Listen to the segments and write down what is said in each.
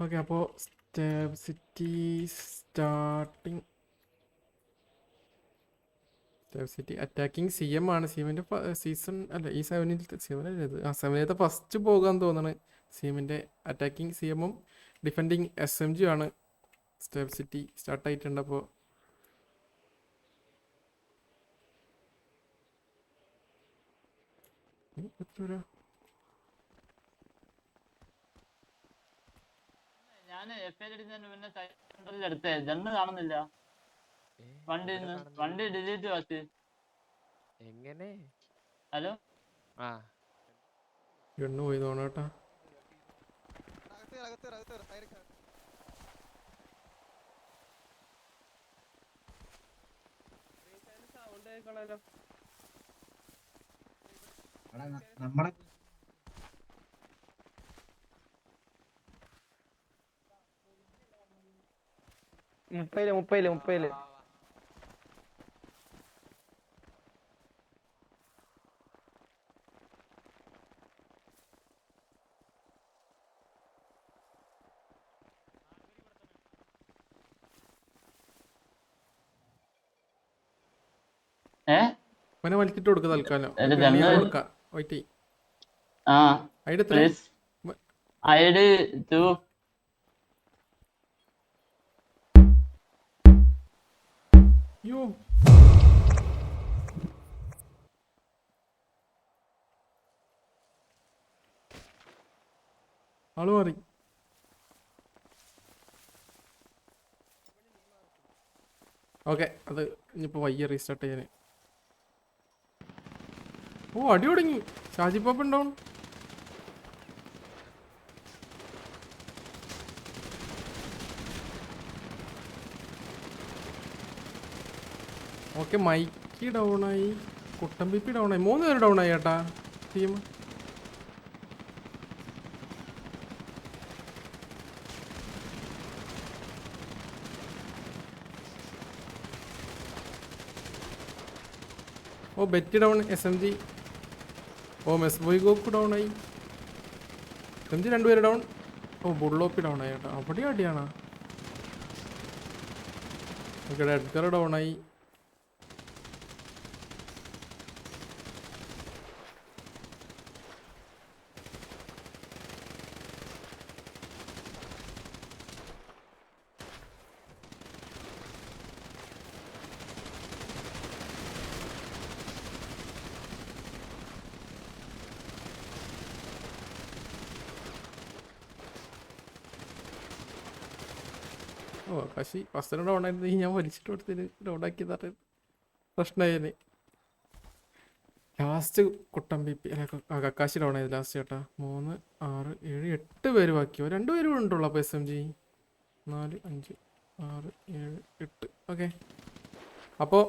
Okay, അപ്പോൾ stab city starting. Stab city attacking CM ആണ്. CMൻ്റെ season അല്ല, ഈ 7th 7 അല്ലേ ഇത്? 7th ഫസ്റ്റ് പോകാൻ തോന്നണ്. CMൻ്റെ അറ്റാക്കിങ് CMഉം ഡിഫെൻഡിങ് SMG ആണ്. സ്റ്റാബ് സിറ്റി സ്റ്റാർട്ടായിട്ടുണ്ട്. അപ്പോൾ എത്ര ഞാൻ എടുത്തേ ജണ്ണ് കാണുന്നില്ല. വണ്ടി ഡിലീറ്റ് വാച്ച്. എങ്ങനെ? ഹലോ, ഗണ്ണ് പോയി തോന്നട്ടാ. നമ്മളെ മുപ്പയില് അവനെ വലിച്ചിട്ട് കൊടുക്ക തൽക്കാലം. ഐഡി 2. യോ ആള് മാറി. ഓക്കെ, അത് ഇനിയിപ്പോൾ വയ്യ റീസ്റ്റാർട്ട് ചെയ്യാൻ. ഓ, അടി തുടങ്ങി. ഷാജി പാപ്പ ഉണ്ടാവും. ഓക്കെ, മൈക്കി ഡൗണായി, കുട്ടമ്പിപ്പി ഡൗണായി, 3 പേര് ഡൗണായി ചേട്ടാ ടീം. ഓ, ബെറ്റി ഡൗൺ, SMG. ഓ, മെസ്ബോയ് ഗോക്ക് ഡൗണായി. SMG 2 പേര് ഡൗൺ. ഓ, ബുള്ളോപ്പി ഡൗണായി ചേട്ടാ. അവിടെ അടിയാണോ? ഓക്കെ, എഡ്ഗർ ഡൗണായി. ഓ, കശി ഫസ്റ്റ് ഡൗൺ ആയിരുന്നു. ഞാൻ വലിച്ചിട്ട് കൊടുത്തിന് ഡൗണാക്കിയതാണ് പ്രശ്നമായേനെ. ലാസ്റ്റ് കുട്ടമ്പിപ്പി കക്കാശി ഡൗൺ ആയത് ലാസ്റ്റ് ചേട്ടാ. 3, 6, 7, 8 പേര് ബാക്കിയോ. 2 പേര് ഉണ്ടുള്ളൂ. അപ്പോൾ SMG 4, 5, 6, 7, 8. ഓക്കെ, അപ്പോൾ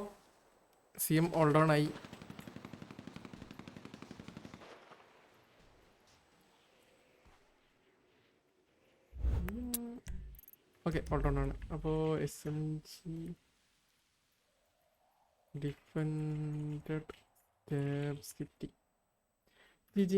CM ഓൾ ഡൗൺ ആയി. ഓക്കെ, ഓൾ ഡൗൺ ആണ്. അപ്പോൾ SMG ഡിഫൻഡഡ് സ്റ്റാബ് സിറ്റി GG.